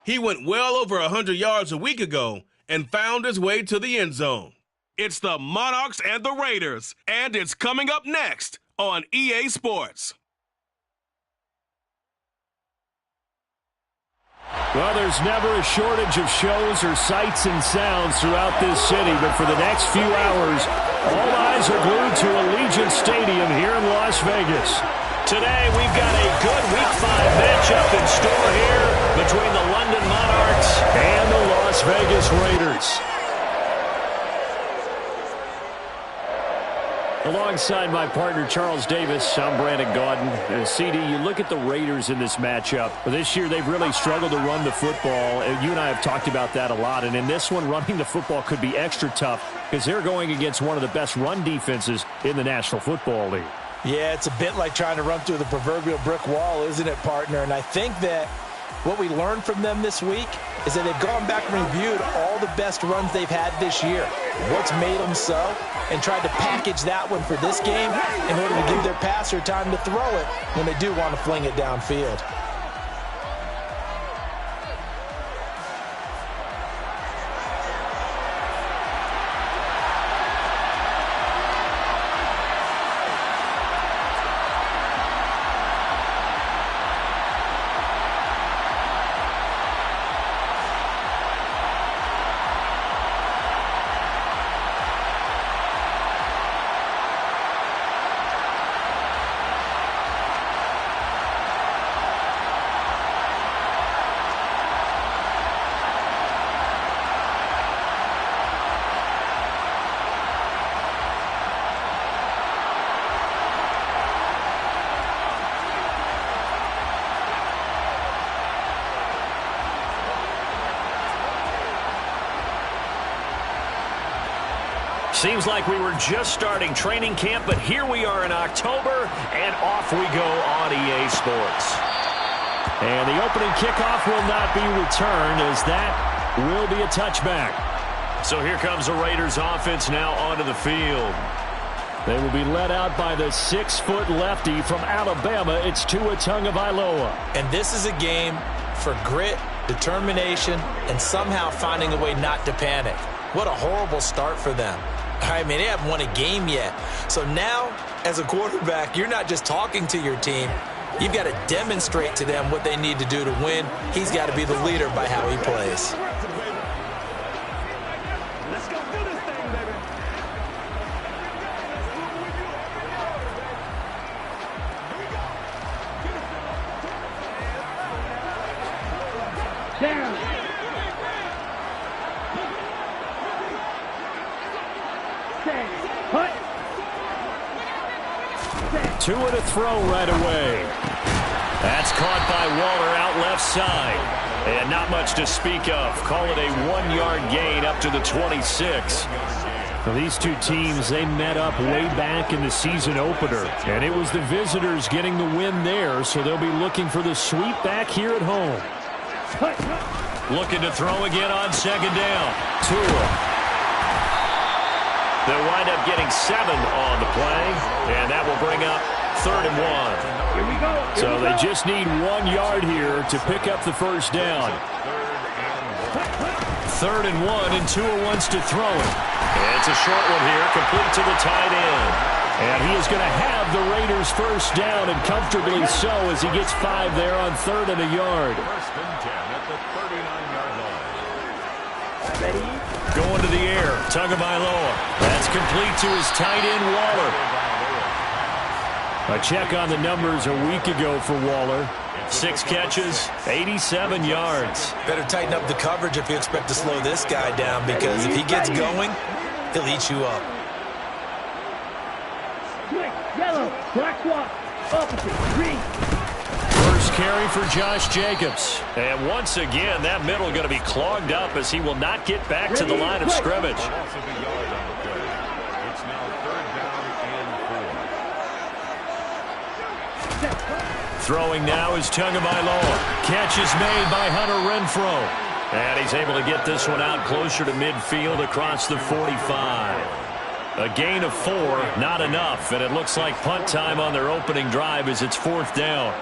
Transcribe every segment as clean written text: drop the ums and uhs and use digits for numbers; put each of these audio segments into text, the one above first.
He went well over 100 yards a week ago and found his way to the end zone. It's the Monarchs and the Raiders, and it's coming up next on EA Sports. Well, there's never a shortage of shows or sights and sounds throughout this city, but for the next few hours, all eyes are glued to Allegiant Stadium here in Las Vegas. Today, we've got a good Week 5 matchup in store here between the London Monarchs and the Las Vegas Raiders. Alongside my partner, Charles Davis, I'm Brandon Gaudin. CD, you look at the Raiders in this matchup. This year, they've really struggled to run the football. You and I have talked about that a lot. And in this one, running the football could be extra tough because they're going against one of the best run defenses in the National Football League. Yeah, it's a bit like trying to run through the proverbial brick wall, isn't it, partner? And I think that what we learned from them this week is that they've gone back and reviewed all the best runs they've had this year, what's made them so, and tried to package that one for this game in order to give their passer time to throw it when they do want to fling it downfield. Seems like we were just starting training camp, but here we are in October, and off we go on EA Sports. And the opening kickoff will not be returned, as that will be a touchback. So here comes the Raiders offense now onto the field. They will be led out by the 6-foot lefty from Alabama. It's Tua Tagovailoa. And this is a game for grit, determination, and somehow finding a way not to panic. What a horrible start for them. I mean, they haven't won a game yet. So now, as a quarterback, you're not just talking to your team. You've got to demonstrate to them what they need to do to win. He's got to be the leader by how he plays. Let's go do this thing, baby. Down. Tua to throw right away. That's caught by Waller out left side. And not much to speak of. Call it a 1-yard gain up to the 26. Now, these two teams, they met up way back in the season opener. And it was the visitors getting the win there, so they'll be looking for the sweep back here at home. Looking to throw again on second down. Tua. They'll wind up getting 7 on the play, and that will bring up 3rd and 1. Here we go. So they just need 1 yard here to pick up the first down. 3rd and 1, and Tua wants to throw it. And it's a short one here, complete to the tight end. And he is going to have the Raiders first down, and comfortably so, as he gets 5 there on 3rd and a yard. First and 10 at the 39-yard line. Ready? Going to the air, Tagovailoa. That's complete to his tight end, Waller. A check on the numbers a week ago for Waller. 6 catches, 87 yards. Better tighten up the coverage if you expect to slow this guy down, because if he gets going, he'll eat you up. Quick, yellow, black walk, opposite, green. First carry for Josh Jacobs. And once again, that middle going to be clogged up as he will not get back to the line of scrimmage. Loss of a yard on the play. It's now 3rd down and 4. Throwing now is Tagovailoa. Catch is made by Hunter Renfrow. And he's able to get this one out closer to midfield across the 45. A gain of 4, not enough. And it looks like punt time on their opening drive as it's 4th down.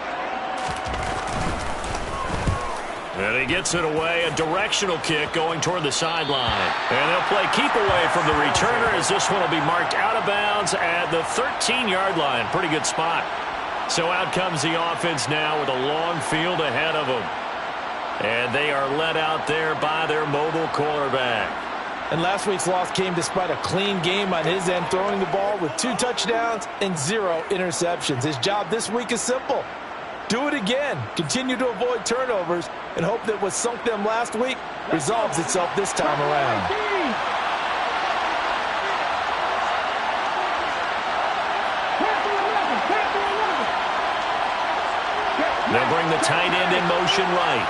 And he gets it away, a directional kick going toward the sideline. And they'll play keep away from the returner as this one will be marked out of bounds at the 13-yard line. Pretty good spot. So out comes the offense now with a long field ahead of them. And they are led out there by their mobile quarterback. And last week's loss came despite a clean game on his end, throwing the ball with 2 touchdowns and 0 interceptions. His job this week is simple. Do it again. Continue to avoid turnovers and hope that what sunk them last week resolves itself this time around. They'll bring the tight end in motion right.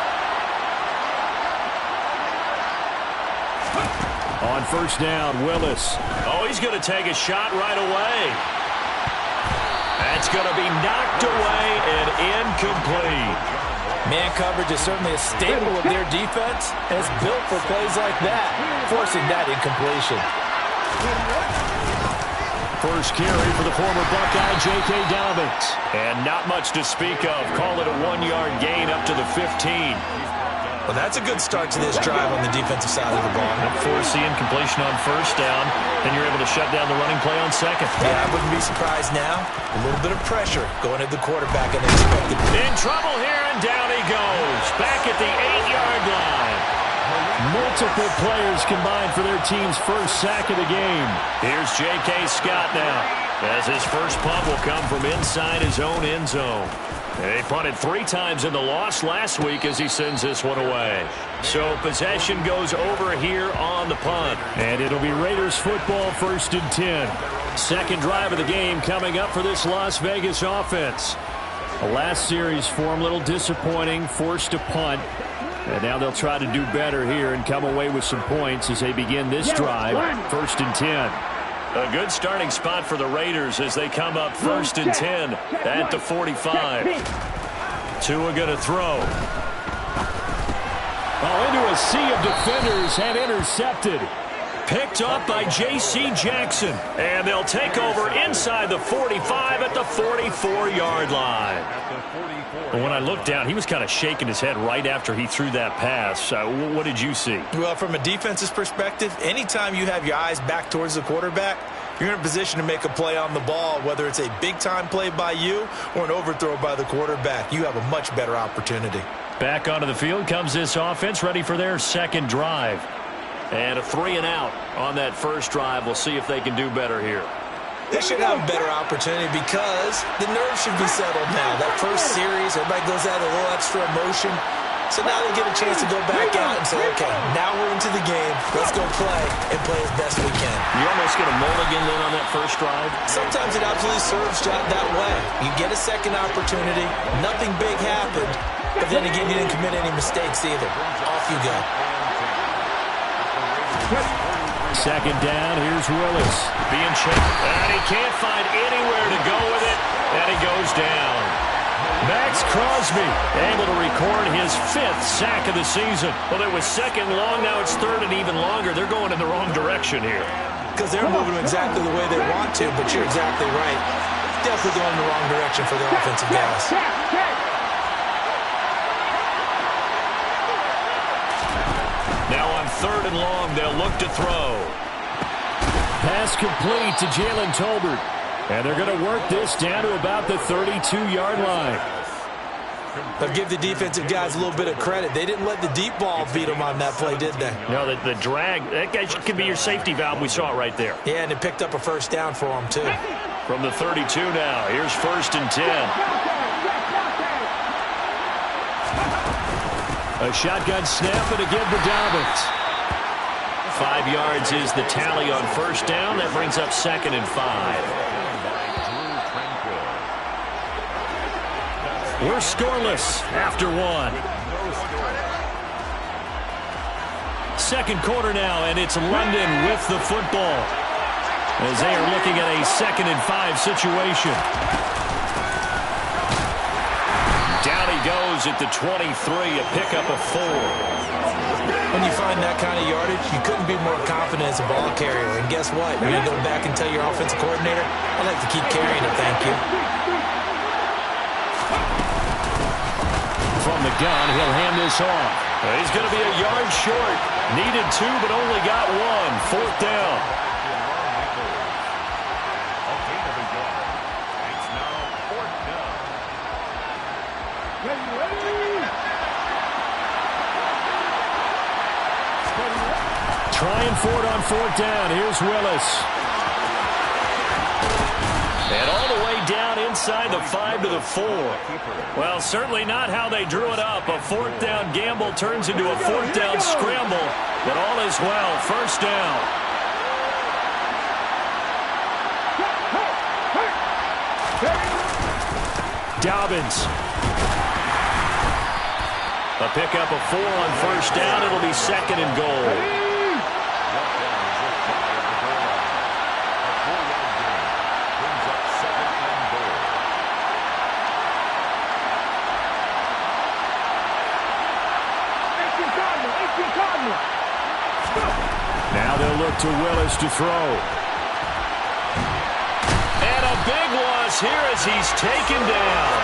On first down, Willis. Oh, he's going to take a shot right away. That's going to be knocked away and incomplete. Man coverage is certainly a staple of their defense, and it's built for plays like that, forcing that incompletion. First carry for the former Buckeye, J.K. Dobbins. And not much to speak of. Call it a 1-yard gain up to the 15. Well, that's a good start to this drive on the defensive side of the ball. Force the incompletion on first down, then you're able to shut down the running play on second. Yeah, I wouldn't be surprised now. A little bit of pressure going at the quarterback and expected. In trouble here, and down he goes. Back at the 8-yard line. Multiple players combined for their team's first sack of the game. Here's J.K. Scott now, as his first punt will come from inside his own end zone. They punted 3 times in the loss last week as he sends this one away. So possession goes over here on the punt. And it'll be Raiders football, 1st and 10. Second drive of the game coming up for this Las Vegas offense. The last series for them, a little disappointing, forced to punt. And now they'll try to do better here and come away with some points as they begin this drive, 1st and 10. A good starting spot for the Raiders as they come up 1st and 10 at the 45. Tua going to throw. Oh, into a sea of defenders and intercepted. Picked up by J.C. Jackson. And they'll take over inside the 45 at the 44-yard line. But when I looked down, he was kind of shaking his head right after he threw that pass. What did you see? Well, from a defense's perspective, anytime you have your eyes back towards the quarterback, you're in a position to make a play on the ball, whether it's a big-time play by you or an overthrow by the quarterback. You have a much better opportunity. Back onto the field comes this offense, ready for their second drive. And a 3-and-out on that first drive. We'll see if they can do better here. They should have a better opportunity because the nerves should be settled now. That first series, everybody goes out a little extra emotion. So now they get a chance to go back out and say, okay, now we're into the game. Let's go play and play as best we can. You almost get a mulligan then on that first drive? Sometimes it absolutely serves that way. You get a second opportunity. Nothing big happened. But then again, you didn't commit any mistakes either. Off you go. Second down, here's Willis. Being checked, and he can't find anywhere to go with it, and he goes down. Max Crosby able to record his 5th sack of the season. Well, it was second long, now it's third and even longer. They're going in the wrong direction here. Because they're moving exactly the way they want to, but you're exactly right. Definitely going in the wrong direction for the offensive guys. Now on 3rd and long, they'll look to throw. Pass complete to Jalen Tolbert. And they're going to work this down to about the 32-yard line. But give the defensive guys a little bit of credit. They didn't let the deep ball beat them on that play, did they? No, the drag, that guy could be your safety valve. We saw it right there. Yeah, and it picked up a first down for them, too. From the 32 now, here's 1st and 10. A shotgun snap and again to Dobbins. 5 yards is the tally on first down. That brings up 2nd and 5. We're scoreless after 1. Second quarter now, and it's London with the football as they are looking at a 2nd and 5 situation. Down he goes at the 23, a pickup of 4. When you find that kind of yardage, you couldn't be more confident as a ball carrier. And guess what? You're going to go back and tell your offensive coordinator, I'd like to keep carrying it, thank you. From from the gun. He'll hand this off. He's going to be a yard short. Needed 2, but only got 1. 4th down. Trying for it on 4th down. Here's Willis. And all the way down inside the 5 to the 4. Well, certainly not how they drew it up. A 4th down gamble turns into a 4th down scramble. But all is well. 1st down. Dobbins. A pickup of 4 on 1st down. It'll be 2nd and goal. Now they'll look to Willis to throw. And a big loss here as he's taken down.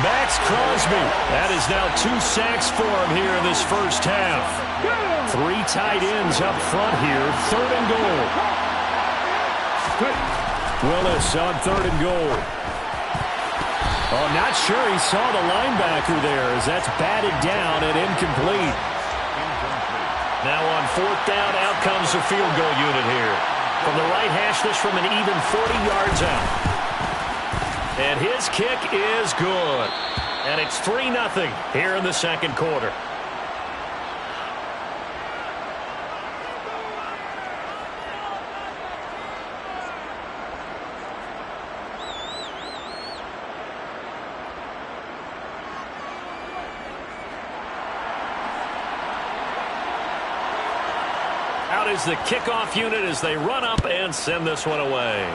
Max Crosby. That is now 2 sacks for him here in this first half. 3 tight ends up front here. 3rd and goal. Willis on 3rd and goal. Oh, not sure he saw the linebacker there as that's batted down and incomplete. Now on 4th down, out comes the field goal unit here. From the right hash, this from an even 40 yards out. And his kick is good. And it's 3-0 here in the 2nd quarter. Out is the kickoff unit as they run up and send this one away.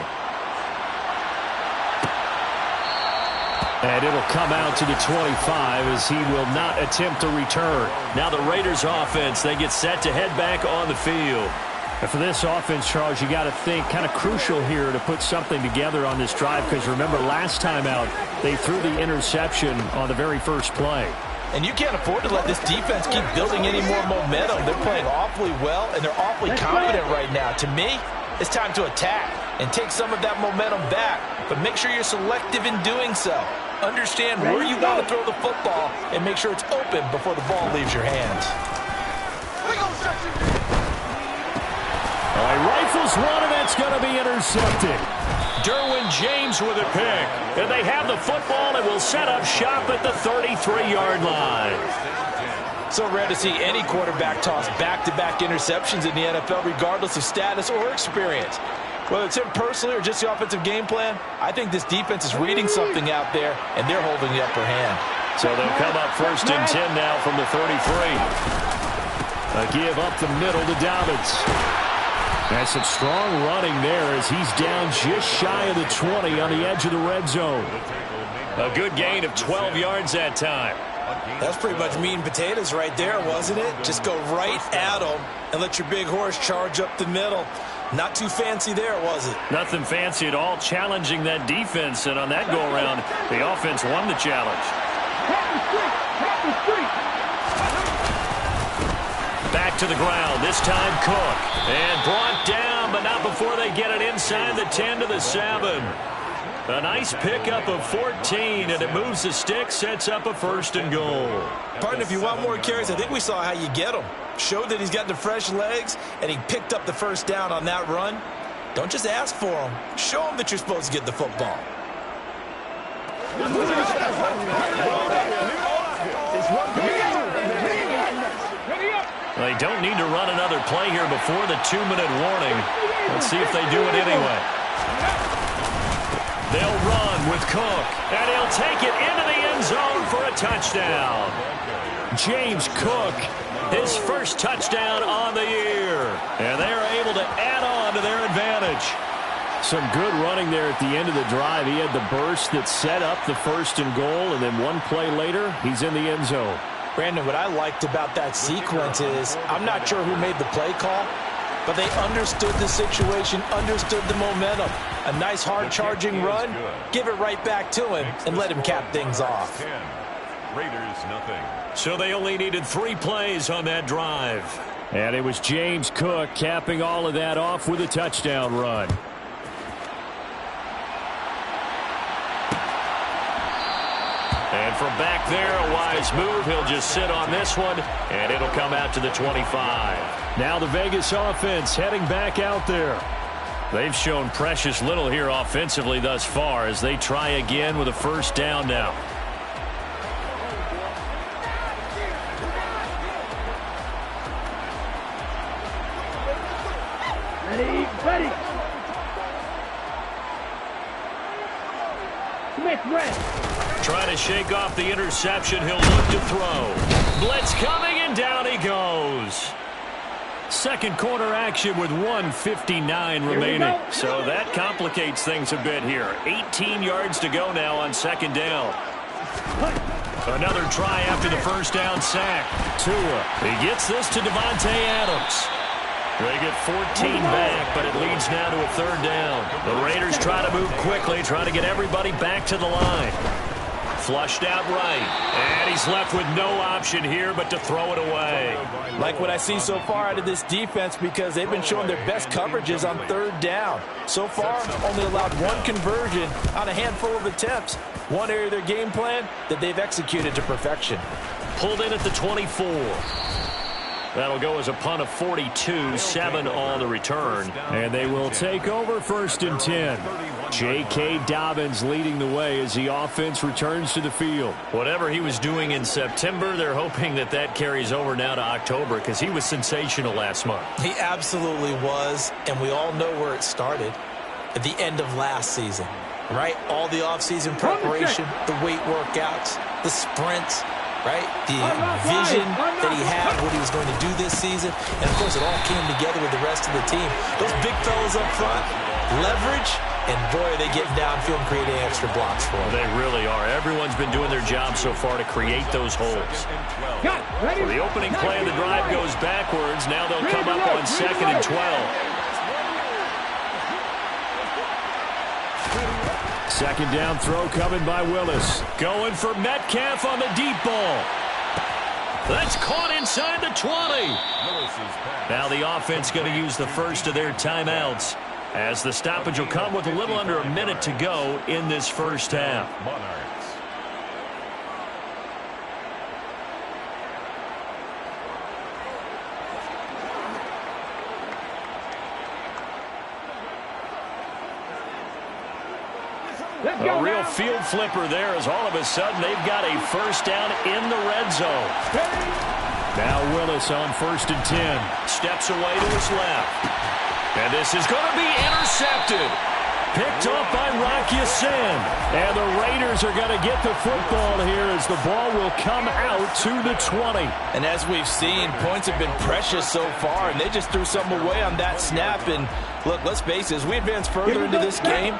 And it'll come out to the 25 as he will not attempt to return. Now the Raiders offense, they get set to head back on the field. And for this offense, Charles, you got to think kind of crucial here to put something together on this drive because remember last time out, they threw the interception on the very first play. And you can't afford to let this defense keep building any more momentum. They're playing awfully well, and they're awfully confident right now. To me, it's time to attack and take some of that momentum back. But make sure you're selective in doing so. Understand where you want to throw the football and make sure it's open before the ball leaves your hands. All right, rifles one, and that's going to be intercepted. Derwin James with a pick. And they have the football and will set up shop at the 33-yard line. So rare to see any quarterback toss back-to-back interceptions in the NFL, regardless of status or experience. Whether it's him personally or just the offensive game plan, I think this defense is reading something out there, and they're holding the upper hand. So they'll come up 1st and 10 now from the 33. A give up the middle to Dobbins. That's some strong running there as he's down just shy of the 20 on the edge of the red zone. A good gain of 12 yards that time. That's pretty much meat and potatoes right there, wasn't it? Just go right at them and let your big horse charge up the middle. Not too fancy there, was it? Nothing fancy at all, challenging that defense. And on that go-around, the offense won the challenge. Back to the ground, this time Cook. And brought down, but not before they get it inside the 10 to the 7. A nice pickup of 14, and it moves the stick, sets up a 1st and goal. Partner, if you want more carries, I think we saw how you get them. Showed that he's got the fresh legs, and he picked up the 1st down on that run. Don't just ask for them. Show them that you're supposed to get the football. They don't need to run another play here before the 2-minute warning. Let's see if they do it anyway. They'll run with Cook, and he'll take it into the end zone for a touchdown. James Cook, his first touchdown on the year. And they're able to add on to their advantage. Some good running there at the end of the drive. He had the burst that set up the 1st and goal, and then one play later, he's in the end zone. Brandon, what I liked about that sequence is I'm not sure who made the play call, but they understood the situation, understood the momentum. A nice hard-charging run, give it right back to him, and let him cap things off. Raiders nothing. So they only needed 3 plays on that drive. And it was James Cook capping all of that off with a touchdown run. And from back there, a wise move. He'll just sit on this one, and it'll come out to the 25. Now the Vegas offense heading back out there. They've shown precious little here offensively thus far as they try again with a first down now. Ready. Smith, red. Trying to shake off the interception. He'll look to throw. Blitz coming, and down he goes. Second quarter action with 1:59 remaining. So that complicates things a bit here. 18 yards to go now on second down. Another try after the first down sack. Tua. He gets this to Devontae Adams. They get 14 back, but it leads now to a third down. The Raiders try to move quickly, try to get everybody back to the line. Flushed out right, and he's left with no option here but to throw it away. Like what I see so far out of this defense, because they've been showing their best coverages on third down. So far, only allowed 1 conversion on a handful of attempts. One area of their game plan that they've executed to perfection. Pulled in at the 24. That'll go as a punt of 42, 7 on the return. And they will take over first and 10. J.K. Dobbins leading the way as the offense returns to the field. Whatever he was doing in September, they're hoping that that carries over now to October because he was sensational last month. He absolutely was, and we all know where it started at the end of last season, right? All the offseason preparation, the weight workouts, the sprints, right? The vision that he had, what he was going to do this season. And, of course, it all came together with the rest of the team. Those big fellas up front, leverage, and, boy, are they getting downfield and creating extra blocks for them. They really are. Everyone's been doing their job so far to create those holes. Well, the opening play of the drive goes backwards. Now they'll come up on 2nd and 12. Second down throw coming by Willis. Going for Metcalf on the deep ball. That's caught inside the 20. Now the offense going to use the first of their timeouts, as the stoppage will come with a little under a minute to go in this first half. A real field flipper there, as all of a sudden they've got a first down in the red zone. Now Willis on 1st and 10. Steps away to his left. And this is going to be intercepted. Picked off by Rocky Sin. And the Raiders are going to get the football here as the ball will come out to the 20. And as we've seen, points have been precious so far, and they just threw something away on that snap. And look, let's face it, as we advance further into this game,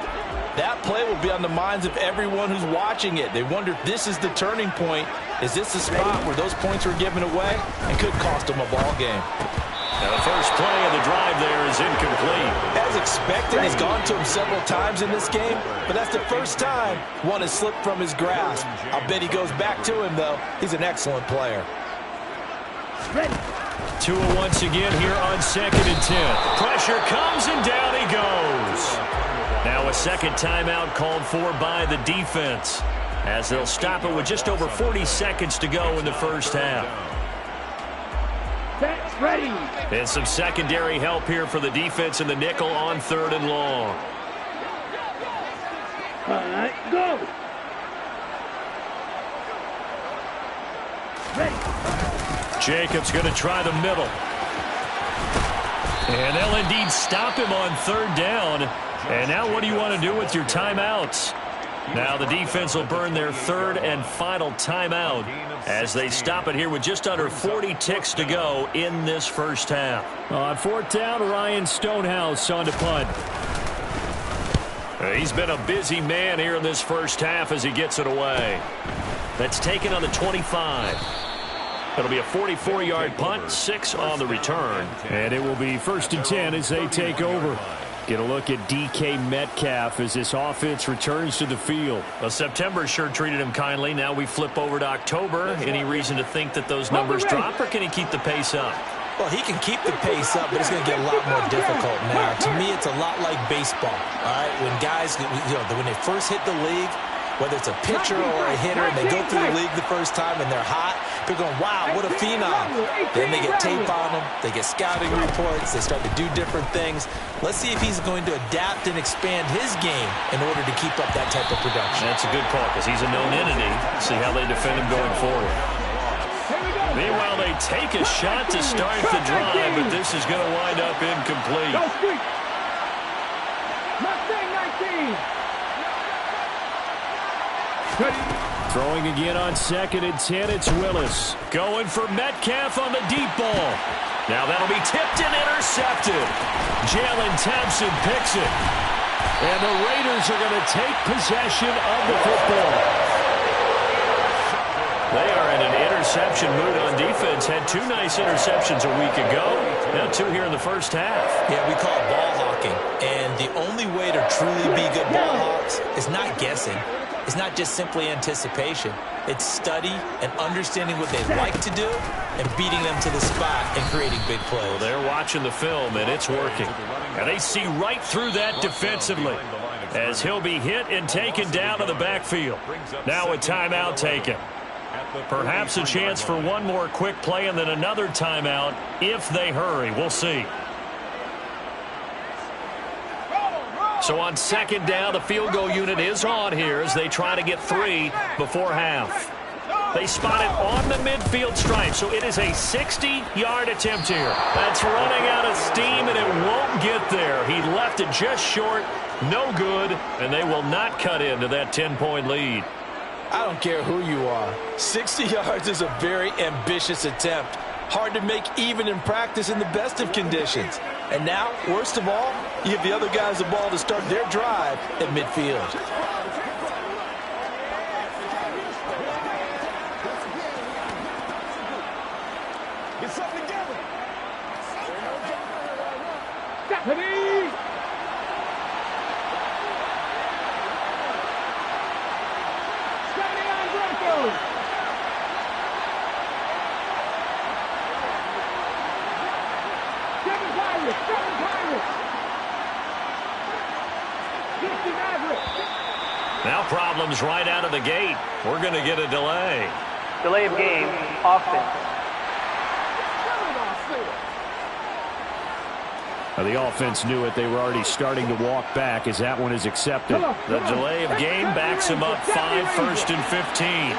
that play will be on the minds of everyone who's watching it. They wonder if this is the turning point. Is this the spot where those points were given away and could cost them a ball game? Now the first play of the drive there is incomplete. As expected, he's gone to him several times in this game, but that's the first time one has slipped from his grasp. I'll bet he goes back to him, though. He's an excellent player. Tua once again here on 2nd and 10. Pressure comes, and down he goes. Now a second timeout called for by the defense, as they'll stop it with just over 40 seconds to go in the first half. Ready. And some secondary help here for the defense in the nickel on 3rd and long. All right, go. Ready. Jacobs going to try the middle. And they'll indeed stop him on 3rd down. And now what do you want to do with your timeouts? Now the defense will burn their 3rd and final timeout as they stop it here with just under 40 ticks to go in this first half. On 4th down, Ryan Stonehouse on to punt. He's been a busy man here in this first half as he gets it away. That's taken on the 25. It'll be a 44-yard punt, 6 on the return. And it will be 1st and 10 as they take over. Get a look at DK Metcalf as this offense returns to the field. Well, September sure treated him kindly. Now we flip over to October. Any reason to think that those numbers drop, or can he keep the pace up? Well, he can keep the pace up, but it's going to get a lot more difficult now. To me, it's a lot like baseball, all right? When guys, when they first hit the league, whether it's a pitcher or a hitter, and they go through the league the first time and they're hot, they're going, wow, what a phenom. Then they get tape on them, they get scouting reports, they start to do different things. Let's see if he's going to adapt and expand his game in order to keep up that type of production. That's a good call, because he's a known entity. See how they defend him going forward. Meanwhile, they take a shot to start the drive, but this is going to wind up incomplete. Throwing again on 2nd and 10, it's Willis. Going for Metcalf on the deep ball. Now that'll be tipped and intercepted. Jalen Thompson picks it. And the Raiders are going to take possession of the football. They are in an interception mood on defense. Had 2 nice interceptions a week ago. Now 2 here in the first half. Yeah, we call it ball hawking. And the only way to truly be good ball hawks is not guessing. It's not just simply anticipation. It's study and understanding what they like to do and beating them to the spot and creating big plays. Well, they're watching the film, and it's working. And they see right through that defensively as he'll be hit and taken down to the backfield. Now a timeout taken. Perhaps a chance for one more quick play and then another timeout if they hurry. We'll see. So on 2nd down, the field goal unit is on here as they try to get 3 before half. They spot it on the midfield stripe, so it is a 60-yard attempt here. That's running out of steam, and it won't get there. He left it just short, no good, and they will not cut into that 10-point lead. I don't care who you are. 60 yards is a very ambitious attempt. Hard to make even in practice in the best of conditions. And now, worst of all, you give the other guys the ball to start their drive at midfield. Get something together. Standing on Broncos. Seven Pirates. 50 Mavericks. Now problems right out of the gate. We're going to get a delay. Delay of game, offense. Now the offense knew it. They were already starting to walk back as that one is accepted. The delay of game backs him up 5, 1st and 15.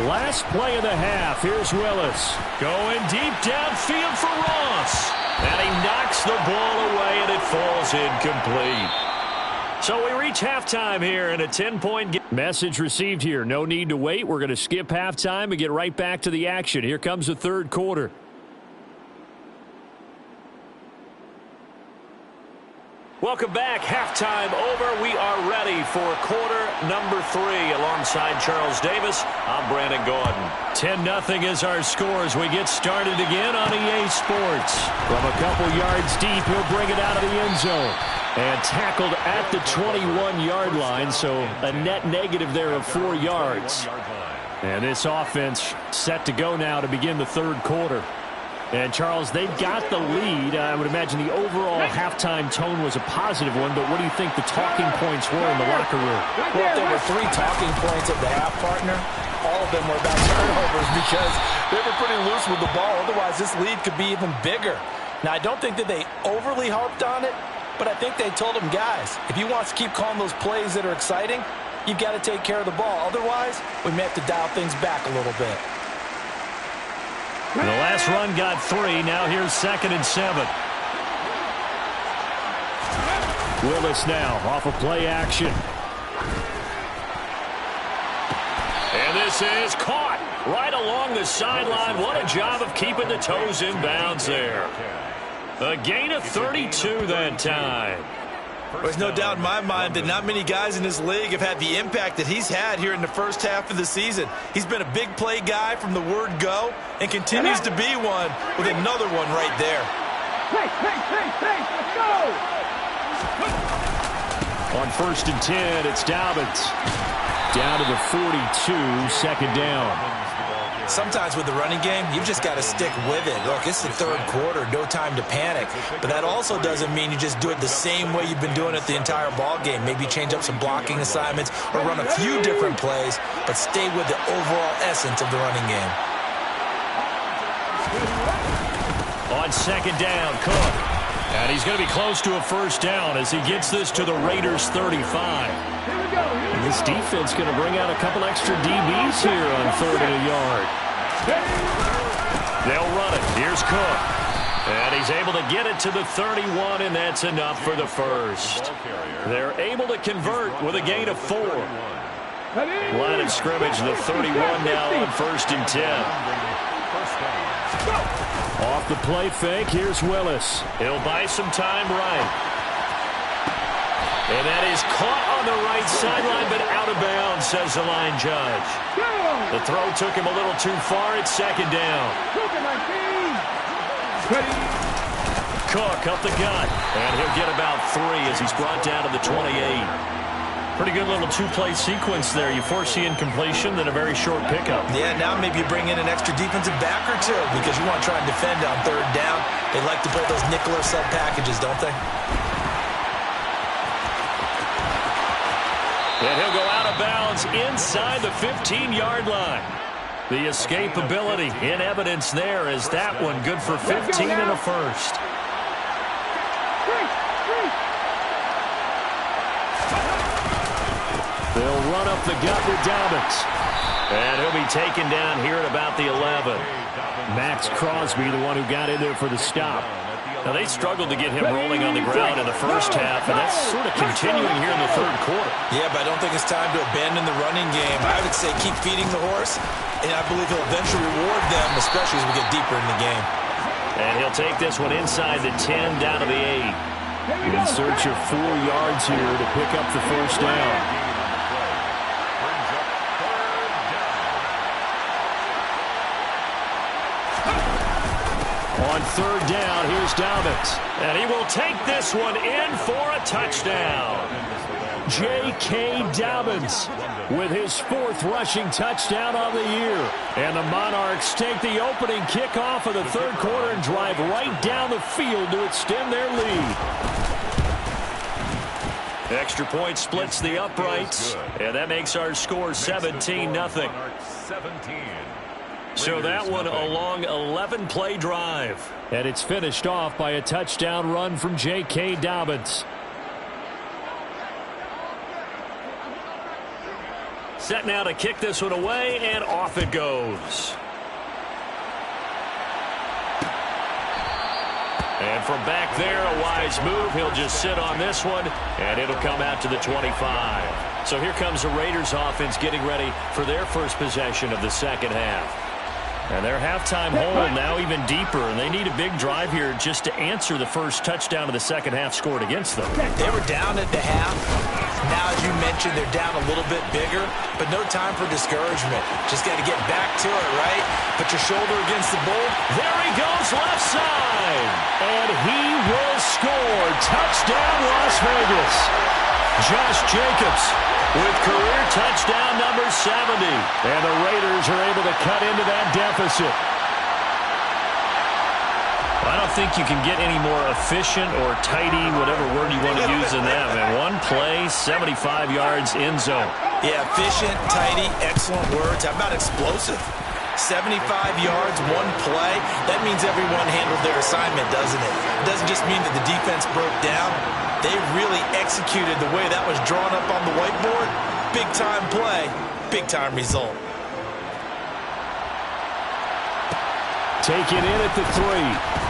Last play of the half. Here's Willis. Going deep downfield for Ross. And he knocks the ball away, and it falls incomplete. So we reach halftime here in a 10-point game. Message received here. No need to wait. We're going to skip halftime and get right back to the action. Here comes the 3rd quarter. Welcome back. Halftime over. We are ready for quarter number 3. Alongside Charles Davis, I'm Brandon Gordon. 10-0 is our score as we get started again on EA Sports. From a couple yards deep, he'll bring it out of the end zone. And tackled at the 21-yard line, so a net negative there of 4 yards. And this offense set to go now to begin the 3rd quarter. And, Charles, they've got the lead. I would imagine the overall halftime tone was a positive one, but what do you think the talking points were in the locker room? Well, if there were 3 talking points at the half, partner, all of them were about turnovers because they were pretty loose with the ball. Otherwise, this lead could be even bigger. Now, I don't think that they overly harped on it, but I think they told them, guys, if you want to keep calling those plays that are exciting, you've got to take care of the ball. Otherwise, we may have to dial things back a little bit. The last run got 3. Now here's 2nd and 7. Willis now off of play action. And this is caught right along the sideline. What a job of keeping the toes in bounds there. A gain of 32 that time. There's no doubt in my mind that not many guys in this league have had the impact that he's had here in the first half of the season. He's been a big play guy from the word go and continues to be one with another one right there. Let's go! On 1st and 10, it's Dobbins. Down to the 42, second down. Sometimes with the running game, you've just got to stick with it. Look, it's the third quarter, no time to panic. But that also doesn't mean you just do it the same way you've been doing it the entire ball game. Maybe change up some blocking assignments or run a few different plays, but stay with the overall essence of the running game. On 2nd down, Cook. And he's going to be close to a first down as he gets this to the Raiders' 35. And this defense going to bring out a couple extra DBs here on 3rd and a yard. They'll run it. Here's Cook. And he's able to get it to the 31, and that's enough for the first. They're able to convert with a gain of 4. Line of scrimmage, the 31 now on 1st and 10. Off the play fake, here's Willis. He'll buy some time right. And that is caught on the right sideline, but out of bounds, says the line judge. The throw took him a little too far. It's 2nd down. Cook up the gut, and he'll get about 3 as he's brought down to the 28. Pretty good little two-play sequence there. You force the incompletion, then a very short pickup. Yeah, now maybe you bring in an extra defensive back or two because you want to try and defend on 3rd down. They like to play those nickel or sub packages, don't they? And he'll go out of bounds inside the 15-yard line. The escapability in evidence there is that one good for 15 and a first. They'll run up the gut with Dobbins. And he'll be taken down here at about the 11. Max Crosby, the one who got in there for the stop. Now, they struggled to get him rolling on the ground in the first half, and that's sort of continuing here in the 3rd quarter. Yeah, but I don't think it's time to abandon the running game. I would say keep feeding the horse, and I believe he'll eventually reward them, especially as we get deeper in the game. And he'll take this one inside the 10, down to the 8. In search of 4 yards here to pick up the first down. On 3rd down, here's Dobbins. And he will take this one in for a touchdown. J.K. Dobbins with his 4th rushing touchdown on the year. And the Monarchs take the opening kickoff of the 3rd quarter and drive right down the field to extend their lead. Extra point splits the uprights. And that makes our score 17-0. So that one a long 11-play drive. And it's finished off by a touchdown run from J.K. Dobbins. Set now to kick this one away, and off it goes. And from back there, a wise move. He'll just sit on this one, and it'll come out to the 25. So here comes the Raiders offense getting ready for their first possession of the second half. And their halftime hole now even deeper, and they need a big drive here just to answer the first touchdown of the second half scored against them. They were down at the half. Now, as you mentioned, they're down a little bit bigger, but no time for discouragement. Just got to get back to it, right? Put your shoulder against the bull. There he goes, left side. And he will score. Touchdown, Las Vegas. Josh Jacobs with career touchdown number 70. And the Raiders are able to cut into that deficit. I don't think you can get any more efficient or tidy, whatever word you want to use in that. And one play, 75 yards, end zone. Yeah, efficient, tidy, excellent words. How about explosive? 75 yards, one play. That means everyone handled their assignment, doesn't it? It doesn't just mean that the defense broke down. They really executed the way that was drawn up on the whiteboard. Big-time play, big-time result. Taken in at the 3.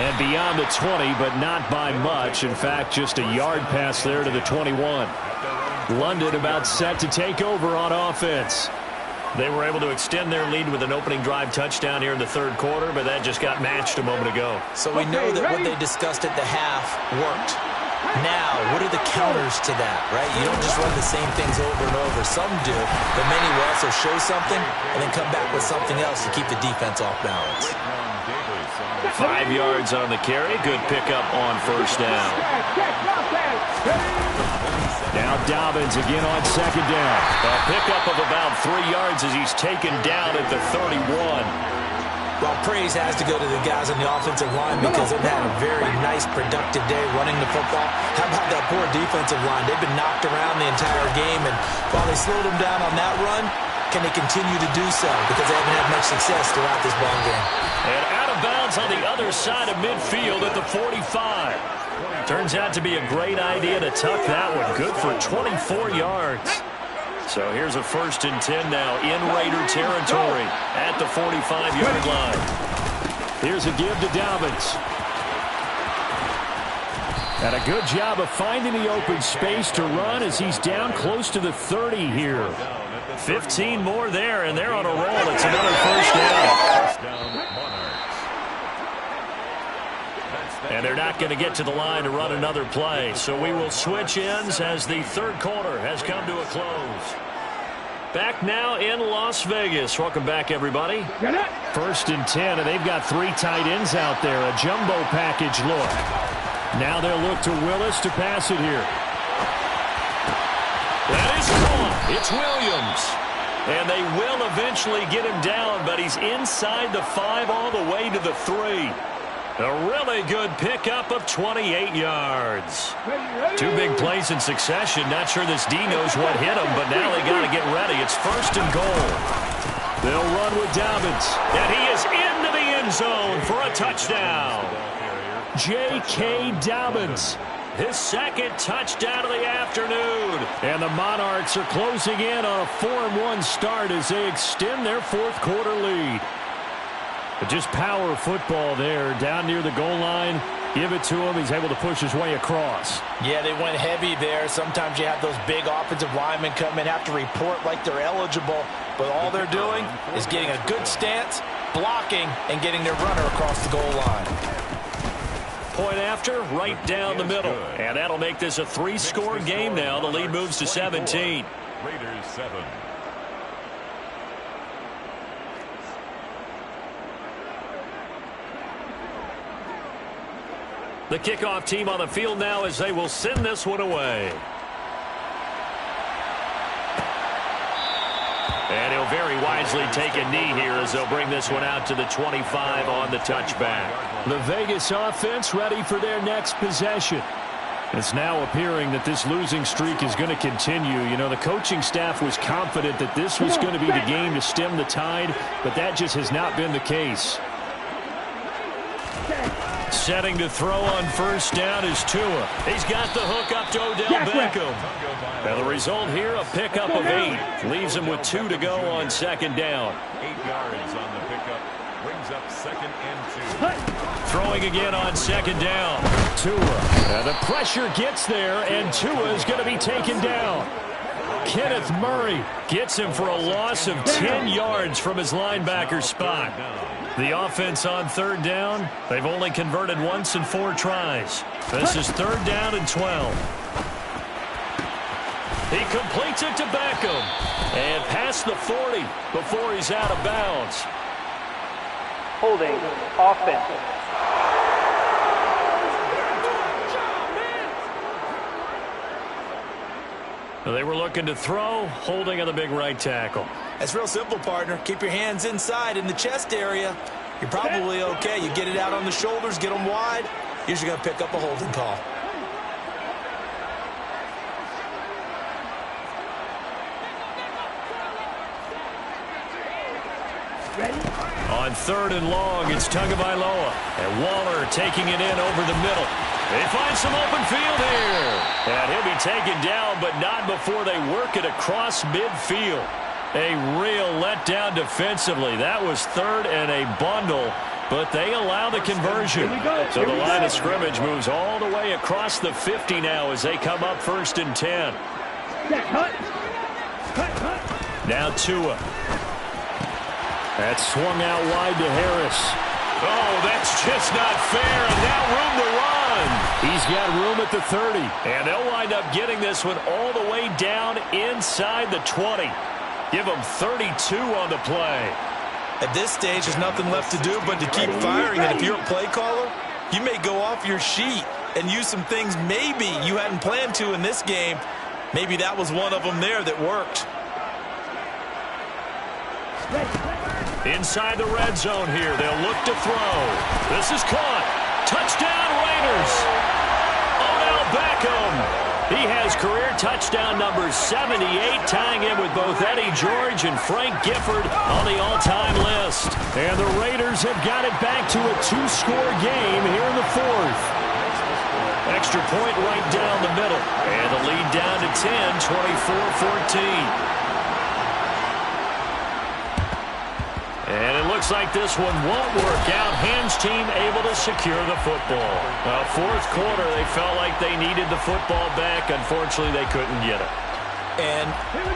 And beyond the 20, but not by much. In fact, just a yard pass there to the 21. London about set to take over on offense. They were able to extend their lead with an opening drive touchdown here in the third quarter, but that just got matched a moment ago. So we know that what they discussed at the half worked. Now, what are the counters to that, right? You don't just run the same things over and over. Some do, but many will also show something and then come back with something else to keep the defense off balance. 5 yards on the carry. Good pickup on first down. Now Dobbins again on second down. A pickup of about 3 yards as he's taken down at the 31. Well, praise has to go to the guys on the offensive line because they've had a very nice, productive day running the football. How about that poor defensive line? They've been knocked around the entire game, and while they slowed them down on that run, can they continue to do so? Because they haven't had much success throughout this ball game. And out of bounds on the other side of midfield at the 45. Turns out to be a great idea to tuck that one. Good for 24 yards. So here's a 1st and 10 now in Raider territory at the 45-yard line. Here's a give to Dobbins. And a good job of finding the open space to run as he's down close to the 30 here. 15 more there, and they're on a roll. It's another first down. And they're not going to get to the line to run another play. So we will switch ends as the third quarter has come to a close. Back now in Las Vegas. Welcome back, everybody. 1st and 10, and they've got 3 tight ends out there. A jumbo package look. Now they'll look to Willis to pass it here. That is caught. It's Williams. And they will eventually get him down, but he's inside the 5 all the way to the 3. A really good pickup of 28 yards. 2 big plays in succession. Not sure this D knows what hit him, but now they got to get ready. It's 1st and goal. They'll run with Dobbins. And he is into the end zone for a touchdown. J.K. Dobbins. His 2nd touchdown of the afternoon. And the Monarchs are closing in on a 4-1 start as they extend their 4th quarter lead. But just power football there down near the goal line. Give it to him. He's able to push his way across. Yeah, they went heavy there. Sometimes you have those big offensive linemen come in, have to report like they're eligible. But all they're doing is getting a good stance, blocking, and getting their runner across the goal line. Point after, right down the middle. And that'll make this a 3-score game now. The lead moves to 17. Raiders 7. The kickoff team on the field now as they will send this one away. And he'll very wisely take a knee here as they'll bring this one out to the 25 on the touchback. The Vegas offense ready for their next possession. It's now appearing that this losing streak is going to continue. You know, the coaching staff was confident that this was going to be the game to stem the tide, but that just has not been the case. Setting to throw on first down is Tua. He's got the hook up to Odell Beckham. And the result here, a pickup of 8. Leaves him with 2 to go on 2nd down. 8 yards on the pickup. Brings up 2nd and 2. Throwing again on 2nd down. Tua. And the pressure gets there, and Tua is going to be taken down. Kenneth Murray gets him for a loss of 10 yards from his linebacker spot. The offense on 3rd down, they've only converted once in 4 tries. This is 3rd down and 12. He completes it to Beckham. And past the 40 before he's out of bounds. Holding offense. They were looking to throw, holding on the big right tackle. That's real simple, partner. Keep your hands inside in the chest area. You're probably okay. You get it out on the shoulders, get them wide. Usually going to pick up a holding call. On 3rd and long, it's Tagovailoa. And Waller taking it in over the middle. They find some open field here. And he'll be taken down, but not before they work it across midfield. A real letdown defensively. That was 3rd and a bundle, but they allow the conversion. So the line of scrimmage moves all the way across the 50 now as they come up 1st and 10. Now Tua. That's swung out wide to Harris. Oh, that's just not fair, and now room to run. He's got room at the 30. And they'll wind up getting this one all the way down inside the 20. Give them 32 on the play. At this stage, there's nothing left to do but to keep firing. And if you're a play caller, you may go off your sheet and use some things maybe you hadn't planned to in this game. Maybe that was one of them there that worked. Inside the red zone here, they'll look to throw. This is caught. Touchdown, Raiders. Odell Beckham. He has career touchdown number 78, tying him with both Eddie George and Frank Gifford on the all-time list. And the Raiders have got it back to a 2-score game here in the 4th. Extra point right down the middle. And the lead down to 10, 24-14. And it looks like this one won't work out. Hams team able to secure the football. Fourth quarter, they felt like they needed the football back. Unfortunately, they couldn't get it. And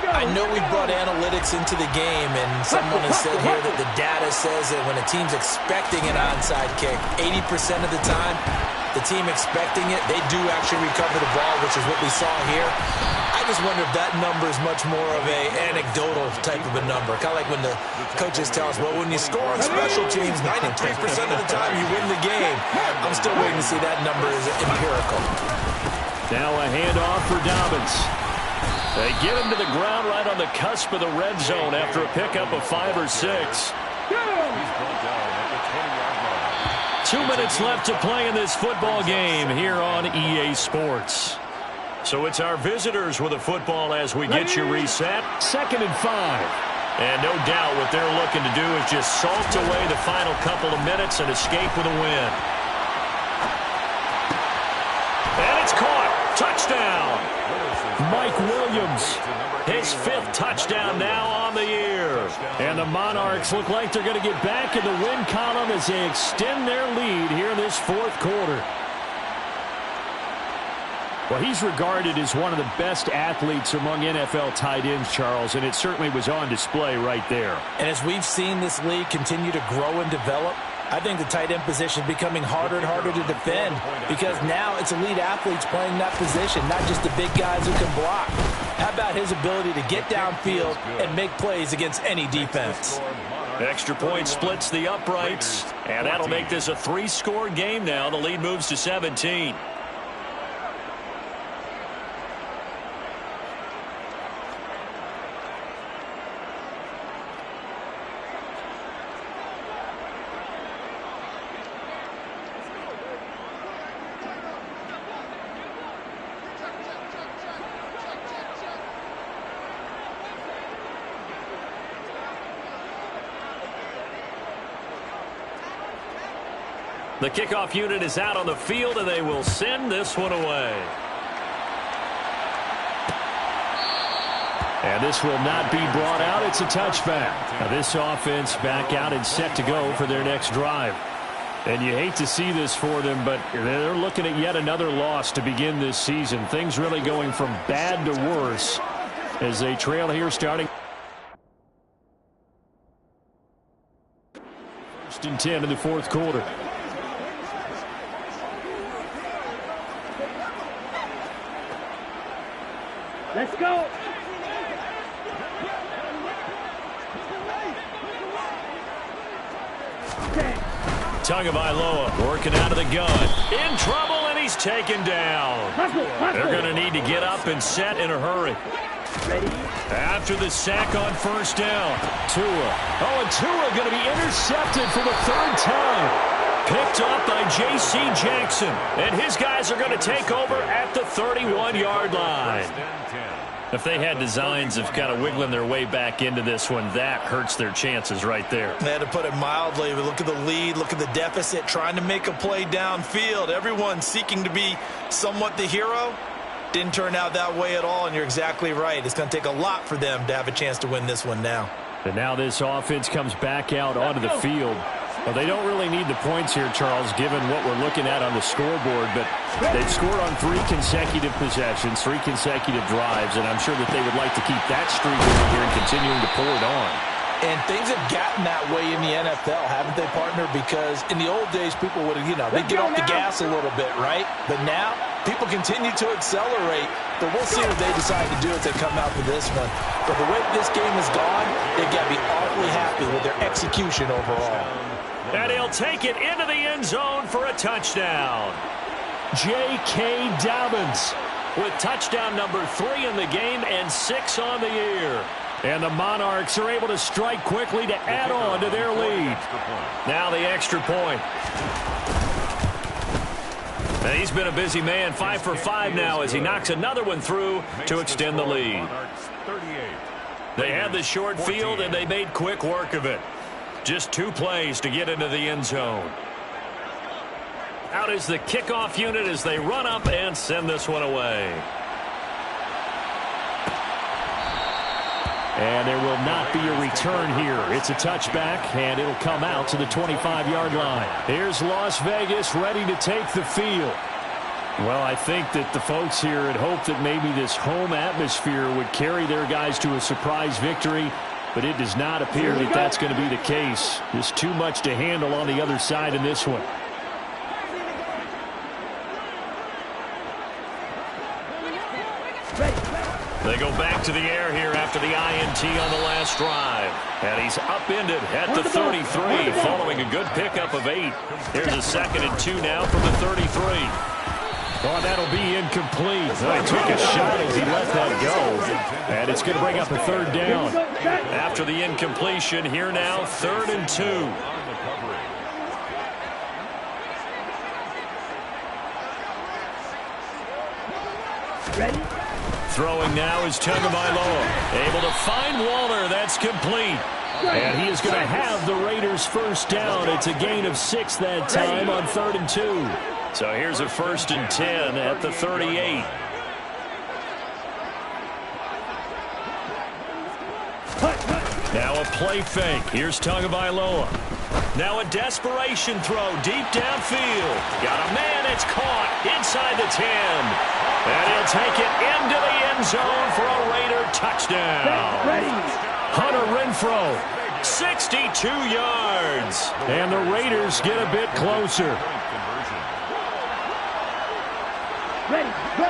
I know we brought analytics into the game, and someone has said here that the data says that when a team's expecting an onside kick, 80% of the time, the team expecting it, they do actually recover the ball, which is what we saw here. I just wonder if that number is much more of a anecdotal type of a number. Kind of like when the coaches tell us, well, when you score on special teams, 93% of the time you win the game. I'm still waiting to see that number is empirical. Now a handoff for Dobbins. They get him to the ground right on the cusp of the red zone after a pickup of 5 or 6. He's brought down at the 20-yard line. 2 minutes left to play in this football game here on EA Sports. So it's our visitors with the football as we get you reset. 2nd and 5. And no doubt what they're looking to do is just salt away the final couple of minutes and escape with a win. And it's caught. Touchdown. Mike Williams. His 5th touchdown now on the year. And the Monarchs look like they're going to get back in the win column as they extend their lead here in this 4th quarter. Well, he's regarded as one of the best athletes among NFL tight ends, Charles, and it certainly was on display right there. And as we've seen this league continue to grow and develop, I think the tight end position is becoming harder and harder to defend because now it's elite athletes playing that position, not just the big guys who can block. How about his ability to get downfield and make plays against any defense? Extra point splits the uprights, and that'll make this a 3-score game now. The lead moves to 17. The kickoff unit is out on the field, and they will send this one away. And this will not be brought out. It's a touchback. Now this offense back out and set to go for their next drive. And you hate to see this for them, but they're looking at yet another loss to begin this season. Things really going from bad to worse as they trail here starting. 1st and 10 in the 4th quarter. Let's go. Tagovailoa working out of the gun. In trouble, and he's taken down. They're going to need to get up and set in a hurry. Ready? After the sack on 1st down. Tua. Oh, and Tua going to be intercepted for the 3rd time. Picked up by J.C. Jackson. And his guys are going to take over at the 31-yard line. If they had designs of kind of wiggling their way back into this one, that hurts their chances right there. They had to put it mildly. Look at the lead, look at the deficit, trying to make a play downfield. Everyone seeking to be somewhat the hero. Didn't turn out that way at all, and you're exactly right. It's going to take a lot for them to have a chance to win this one now. And now this offense comes back out onto the field. Well, they don't really need the points here, Charles, given what we're looking at on the scoreboard. But they've scored on 3 consecutive possessions, 3 consecutive drives, and I'm sure that they would like to keep that streak going here and continuing to pull it on. And things have gotten that way in the NFL, haven't they, partner? Because in the old days, people would have, they'd get off the gas a little bit, right? But now, people continue to accelerate. But we'll see what they decide to do as they come out for this one. But the way this game has gone, they've got to be awfully happy with their execution overall. And he'll take it into the end zone for a touchdown. J.K. Dobbins with touchdown number 3 in the game and 6 on the year. And the Monarchs are able to strike quickly to add on to their lead. Now the extra point. And he's been a busy man, 5 for 5 now as he knocks another one through to extend the lead. They had the short field and they made quick work of it. Just 2 plays to get into the end zone. Out is the kickoff unit as they run up and send this one away. And there will not be a return here. It's a touchback, and it'll come out to the 25-yard line. Here's Las Vegas ready to take the field. Well, I think that the folks here had hoped that maybe this home atmosphere would carry their guys to a surprise victory, but it does not appear that that's going to be the case. Just too much to handle on the other side in this one. They go back to the air here after the INT on the last drive. And he's upended at the 33 following a good pickup of 8. Here's a 2nd and 2 now from the 33. Oh, that'll be incomplete. Oh, he took a shot as he let that go. And it's going to bring up a 3rd down. After the incompletion, here now, 3rd and 2. Ready? Throwing now is Tagovailoa. Able to find Waller. That's complete. And he is going to have the Raiders first down. It's a gain of 6 that time on 3rd and 2. So here's a 1st and 10 at the 38. Now a play fake. Here's Tagovailoa. Now a desperation throw deep downfield. Got a man. It's caught inside the 10. And he'll take it into the end zone for a Raider touchdown. Hunter Renfrow, 62 yards. And the Raiders get a bit closer. Ready, go.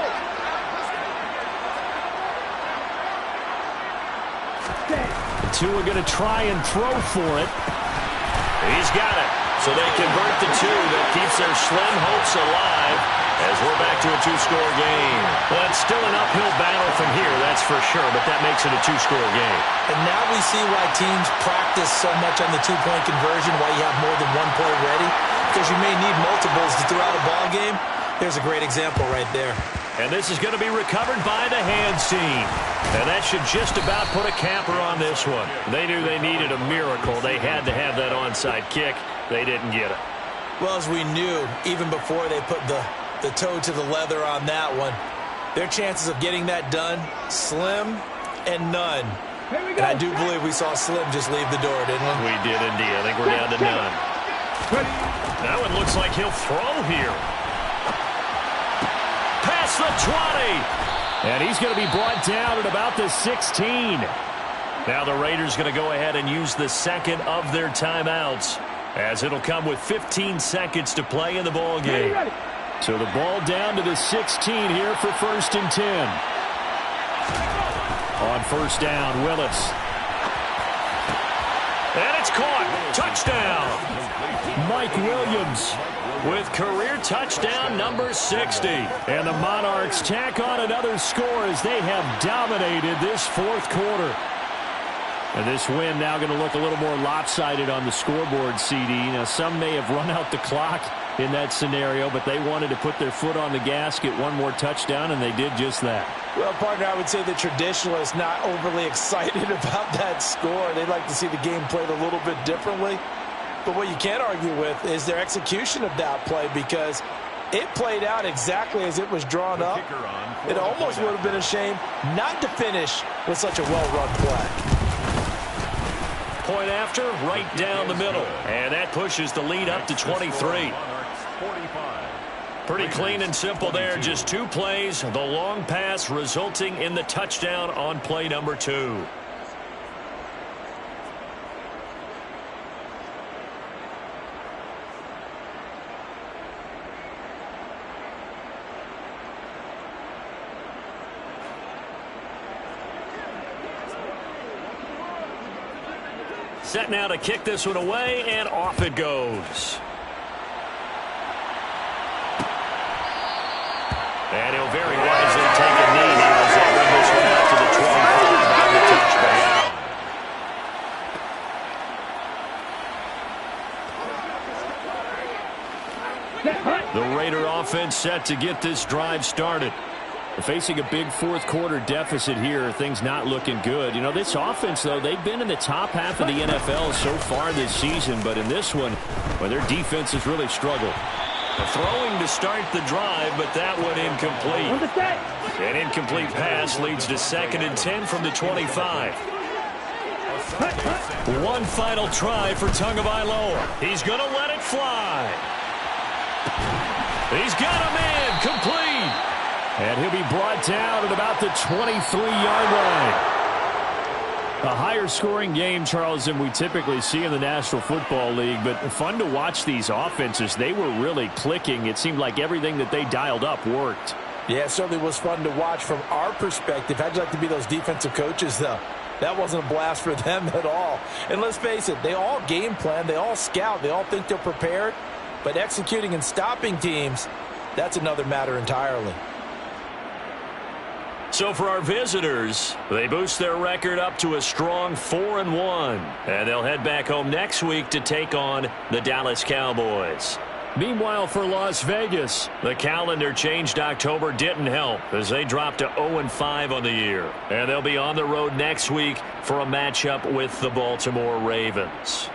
The two are going to try and throw for it. He's got it. So they convert the 2. That keeps their slim hopes alive as we're back to a 2-score game. Well, it's still an uphill battle from here, that's for sure, but that makes it a 2-score game. And now we see why teams practice so much on the 2-point conversion, why you have more than 1 play ready, because you may need multiples to throw out a ball game. There's a great example right there. And this is going to be recovered by the hands team. And that should just about put a capper on this one. They knew they needed a miracle. They had to have that onside kick. They didn't get it. Well, as we knew, even before they put the toe to the leather on that one, their chances of getting that done, slim and none. And I do believe we saw Slim just leave the door, didn't we? We did indeed. I think we're down to none. That one looks like he'll throw here. Past the 20. And he's going to be brought down at about the 16. Now the Raiders going to go ahead and use the 2nd of their timeouts, as it'll come with 15 seconds to play in the ball game. So the ball down to the 16 here for 1st and 10. On 1st down, Willis. And it's caught. Touchdown. Mike Williams with career touchdown number 60. And the Monarchs tack on another score as they have dominated this 4th quarter. And this win now going to look a little more lopsided on the scoreboard, CD. Now, some may have run out the clock in that scenario, but they wanted to put their foot on the gas, get one more touchdown, and they did just that. Well, partner, I would say the traditionalists not overly excited about that score. They'd like to see the game played a little bit differently. But what you can't argue with is their execution of that play, because it played out exactly as it was drawn up. It almost would have been a shame not to finish with such a well-run play. Point after, right down the middle. And that pushes the lead up to 23. Pretty clean and simple there. Just 2 plays. The long pass resulting in the touchdown on play number 2. Set now to kick this one away, and off it goes. And he'll very wisely take a knee here as they bring this one out to the 25 on the touchback. The Raider offense set to get this drive started. Facing a big fourth-quarter deficit here, things not looking good. You know, this offense, though, they've been in the top half of the NFL so far this season, but in this one, well, their defense has really struggled. Throwing to start the drive, but that one incomplete. An incomplete pass leads to 2nd and 10 from the 25. One final try for Tagovailoa. He's going to let it fly. He's got him in, complete. And he'll be brought down at about the 23-yard line. A higher-scoring game, Charles, than we typically see in the National Football League, but fun to watch these offenses. They were really clicking. It seemed like everything that they dialed up worked. Yeah, it certainly was fun to watch from our perspective. How'd you like to be those defensive coaches, though? That wasn't a blast for them at all. And let's face it, they all game plan, they all scout, they all think they're prepared, but executing and stopping teams, that's another matter entirely. So for our visitors, they boost their record up to a strong 4-1. And they'll head back home next week to take on the Dallas Cowboys. Meanwhile, for Las Vegas, the calendar changed October didn't help as they dropped to 0-5 on the year. And they'll be on the road next week for a matchup with the Baltimore Ravens.